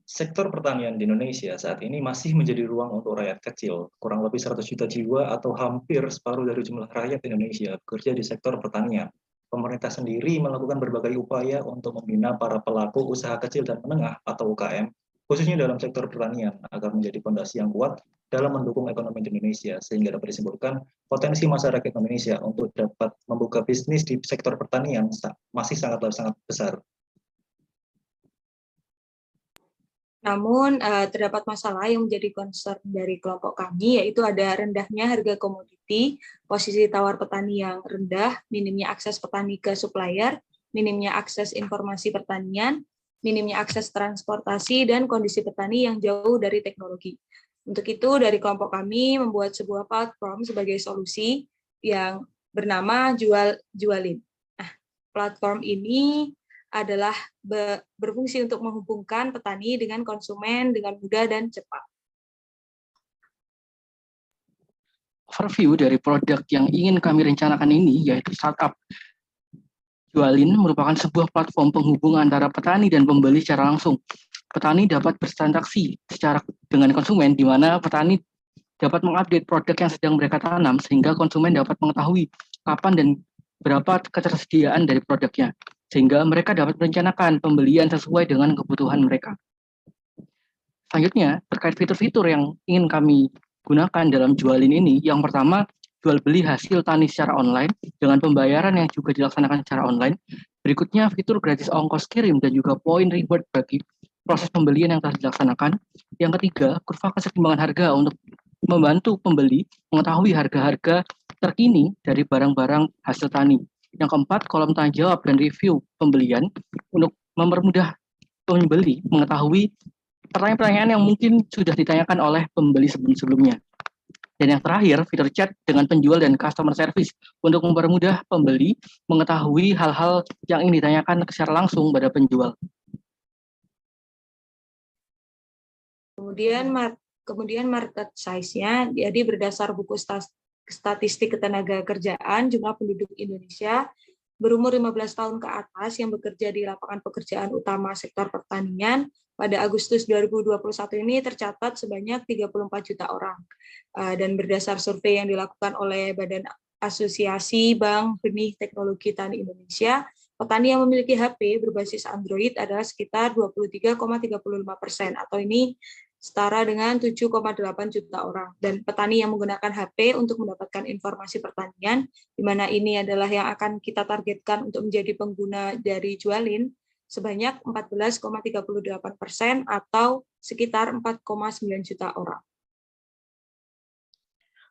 Sektor pertanian di Indonesia saat ini masih menjadi ruang untuk rakyat kecil. Kurang lebih 100 juta jiwa atau hampir separuh dari jumlah rakyat Indonesia bekerja di sektor pertanian. Pemerintah sendiri melakukan berbagai upaya untuk membina para pelaku usaha kecil dan menengah atau UKM, khususnya dalam sektor pertanian, agar menjadi fondasi yang kuat dalam mendukung ekonomi di Indonesia, sehingga dapat disimpulkan potensi masyarakat Indonesia untuk dapat membuka bisnis di sektor pertanian masih sangat besar. Namun terdapat masalah yang menjadi concern dari kelompok kami, yaitu ada rendahnya harga komoditi, posisi tawar petani yang rendah, minimnya akses petani ke supplier, minimnya akses informasi pertanian, minimnya akses transportasi, dan kondisi petani yang jauh dari teknologi. Untuk itu, dari kelompok kami membuat sebuah platform sebagai solusi yang bernama Jualin. Nah, platform ini adalah berfungsi untuk menghubungkan petani dengan konsumen dengan mudah dan cepat. Overview dari produk yang ingin kami rencanakan ini yaitu startup. Jualin merupakan sebuah platform penghubung antara petani dan pembeli secara langsung. Petani dapat bertransaksi dengan konsumen, di mana petani dapat mengupdate produk yang sedang mereka tanam, sehingga konsumen dapat mengetahui kapan dan berapa ketersediaan dari produknya, sehingga mereka dapat merencanakan pembelian sesuai dengan kebutuhan mereka. Selanjutnya, terkait fitur-fitur yang ingin kami gunakan dalam Jualin ini, yang pertama, jual beli hasil tani secara online dengan pembayaran yang juga dilaksanakan secara online. Berikutnya, fitur gratis ongkos kirim dan juga poin reward bagi proses pembelian yang telah dilaksanakan. Yang ketiga, kurva keseimbangan harga untuk membantu pembeli mengetahui harga-harga terkini dari barang-barang hasil tani. Yang keempat, kolom tanya jawab dan review pembelian untuk mempermudah pembeli mengetahui pertanyaan-pertanyaan yang mungkin sudah ditanyakan oleh pembeli sebelum-sebelumnya. Dan yang terakhir, fitur chat dengan penjual dan customer service untuk mempermudah pembeli mengetahui hal-hal yang ingin ditanyakan secara langsung pada penjual. Kemudian market size-nya, jadi berdasar buku statistik ketenaga kerjaan, jumlah penduduk Indonesia berumur 15 tahun ke atas yang bekerja di lapangan pekerjaan utama sektor pertanian pada Agustus 2021 ini tercatat sebanyak 34 juta orang. Dan berdasar survei yang dilakukan oleh Badan Asosiasi Bank Benih Teknologi Tani Indonesia, petani yang memiliki HP berbasis Android adalah sekitar 23,35%, atau ini setara dengan 7,8 juta orang. Dan petani yang menggunakan HP untuk mendapatkan informasi pertanian, di mana ini adalah yang akan kita targetkan untuk menjadi pengguna dari Jualin, sebanyak 14,38%, atau sekitar 4,9 juta orang.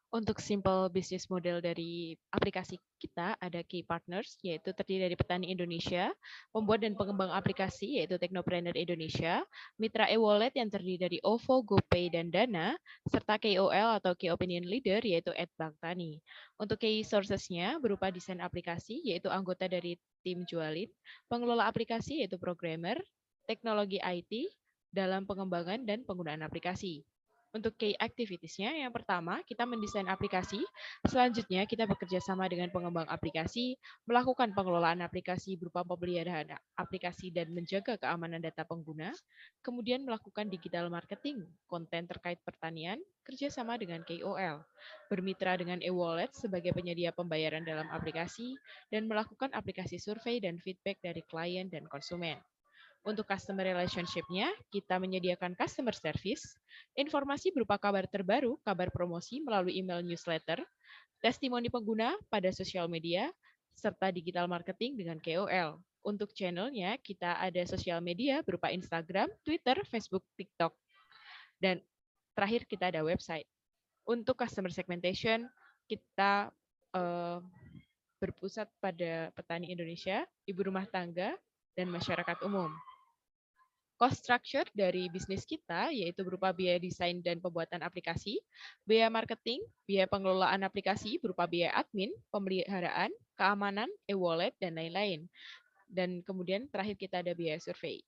Untuk simple business model dari aplikasi kita ada key partners, yaitu terdiri dari petani Indonesia, pembuat dan pengembang aplikasi, yaitu Technopreneur Indonesia, mitra e-wallet yang terdiri dari OVO, GoPay, dan Dana, serta KOL atau Key Opinion Leader, yaitu Bank Tani. Untuk key sources-nya berupa desain aplikasi, yaitu anggota dari tim Jualin, pengelola aplikasi, yaitu programmer, teknologi IT, dalam pengembangan dan penggunaan aplikasi. Untuk key activities-nya, yang pertama, kita mendesain aplikasi. Selanjutnya, kita bekerja sama dengan pengembang aplikasi, melakukan pengelolaan aplikasi berupa pemeliharaan aplikasi dan menjaga keamanan data pengguna, kemudian melakukan digital marketing, konten terkait pertanian, kerjasama dengan KOL, bermitra dengan e-wallet sebagai penyedia pembayaran dalam aplikasi, dan melakukan aplikasi survei dan feedback dari klien dan konsumen. Untuk customer relationship-nya, kita menyediakan customer service, informasi berupa kabar terbaru, kabar promosi melalui email newsletter, testimoni pengguna pada sosial media, serta digital marketing dengan KOL. Untuk channel-nya, kita ada sosial media berupa Instagram, Twitter, Facebook, TikTok. Dan terakhir kita ada website. Untuk customer segmentation, kita berpusat pada petani Indonesia, ibu rumah tangga, dan masyarakat umum. Cost structure dari bisnis kita yaitu berupa biaya desain dan pembuatan aplikasi, biaya marketing, biaya pengelolaan aplikasi berupa biaya admin, pemeliharaan, keamanan, e-wallet, dan lain-lain. Dan kemudian terakhir kita ada biaya survei.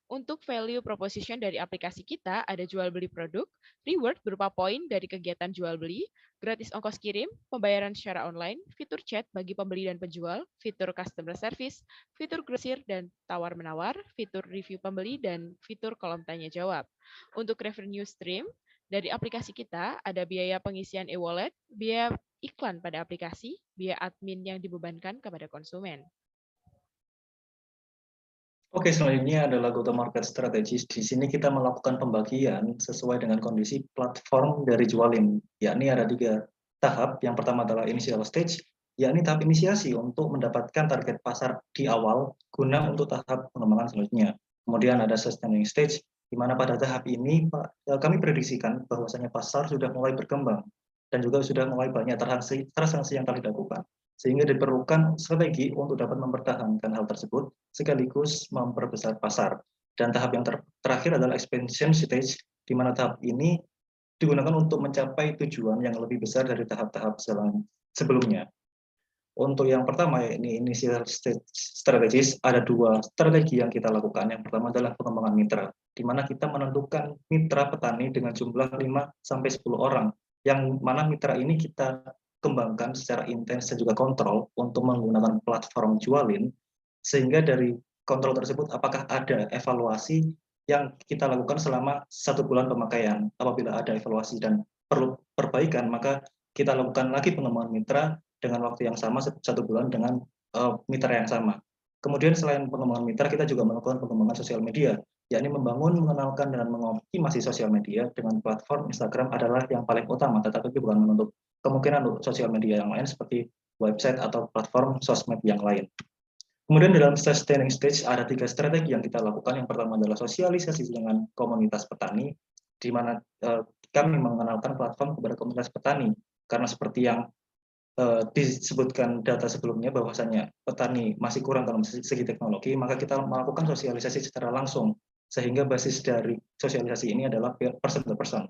Untuk value proposition dari aplikasi kita ada jual beli produk, reward berupa poin dari kegiatan jual beli, gratis ongkos kirim, pembayaran secara online, fitur chat bagi pembeli dan penjual, fitur customer service, fitur grosir dan tawar-menawar, fitur review pembeli, dan fitur kolom tanya jawab. Untuk revenue stream, dari aplikasi kita ada biaya pengisian e-wallet, biaya iklan pada aplikasi, biaya admin yang dibebankan kepada konsumen. Oke, selanjutnya adalah go-to-market strategies. Di sini kita melakukan pembagian sesuai dengan kondisi platform dari Jualin, yakni ada 3 tahap. Yang pertama adalah initial stage, yakni tahap inisiasi untuk mendapatkan target pasar di awal guna untuk tahap pengembangan selanjutnya. Kemudian ada sustaining stage, di mana pada tahap ini kami prediksikan bahwasanya pasar sudah mulai berkembang dan juga sudah mulai banyak transaksi yang telah dilakukan, sehingga diperlukan strategi untuk dapat mempertahankan hal tersebut sekaligus memperbesar pasar. Dan tahap yang terakhir adalah expansion stage, di mana tahap ini digunakan untuk mencapai tujuan yang lebih besar dari tahap-tahap sebelumnya. Untuk yang pertama, ini initial stage strategies, ada 2 strategi yang kita lakukan. Yang pertama adalah pengembangan mitra, di mana kita menentukan mitra petani dengan jumlah 5-10 orang, yang mana mitra ini kita kembangkan secara intens dan juga kontrol untuk menggunakan platform Jualin, sehingga dari kontrol tersebut apakah ada evaluasi yang kita lakukan selama 1 bulan pemakaian. Apabila ada evaluasi dan perlu perbaikan, maka kita lakukan lagi pengembangan mitra dengan waktu yang sama 1 bulan dengan mitra yang sama. Kemudian selain pengembangan mitra, kita juga melakukan pengembangan sosial media, yakni membangun, mengenalkan, dan mengoptimasi sosial media dengan platform Instagram adalah yang paling utama, tetapi bukan menutup kemungkinan untuk sosial media yang lain seperti website atau platform sosmed yang lain. Kemudian dalam sustaining stage ada 3 strategi yang kita lakukan. Yang pertama adalah sosialisasi dengan komunitas petani, di mana kami mengenalkan platform kepada komunitas petani, karena seperti yang disebutkan data sebelumnya bahwasanya petani masih kurang dalam segi teknologi, maka kita melakukan sosialisasi secara langsung, sehingga basis dari sosialisasi ini adalah person to person.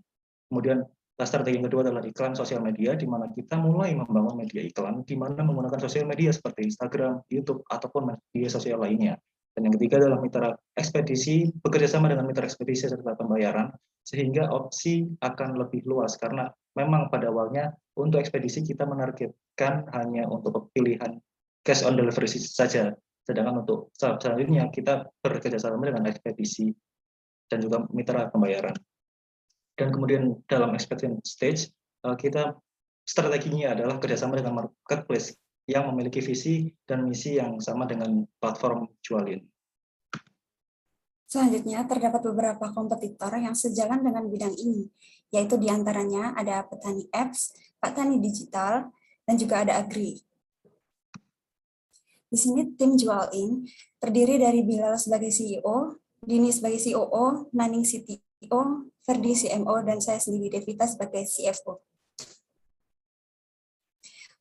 Kemudian strategi yang kedua adalah iklan sosial media, di mana kita mulai membangun media iklan, di mana menggunakan sosial media seperti Instagram, YouTube, ataupun media sosial lainnya. Dan yang ketiga adalah mitra ekspedisi, bekerja sama dengan mitra ekspedisi serta pembayaran, sehingga opsi akan lebih luas, karena memang pada awalnya untuk ekspedisi kita menargetkan hanya untuk pilihan cash on delivery saja, sedangkan untuk selanjutnya kita bekerja sama dengan ekspedisi dan juga mitra pembayaran. Dan kemudian dalam expansion stage, kita strateginya adalah kerjasama dengan marketplace yang memiliki visi dan misi yang sama dengan platform Jualin. Selanjutnya, terdapat beberapa kompetitor yang sejalan dengan bidang ini, yaitu diantaranya ada Petani Apps, Petani Digital, dan juga ada Agri. Di sini tim Jualin terdiri dari Bilal sebagai CEO, Dini sebagai COO, Naning CTO, Ferdi CMO, dan saya sendiri Devita sebagai CFO.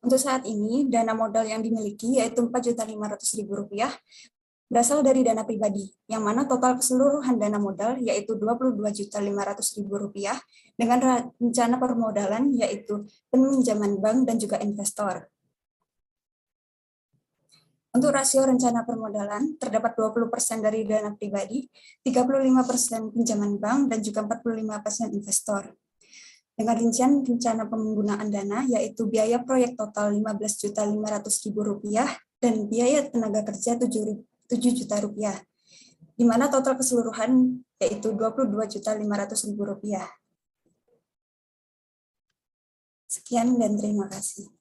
Untuk saat ini, dana modal yang dimiliki yaitu Rp4.500.000 berasal dari dana pribadi, yang mana total keseluruhan dana modal yaitu Rp22.500.000 dengan rencana permodalan yaitu peminjaman bank dan juga investor. Untuk rasio rencana permodalan, terdapat 20% dari dana pribadi, 35% pinjaman bank, dan juga 45% investor. Dengan rincian rencana penggunaan dana yaitu biaya proyek total Rp15.500.000 dan biaya tenaga kerja Rp7 juta, di mana total keseluruhan yaitu Rp22.500.000. Sekian dan terima kasih.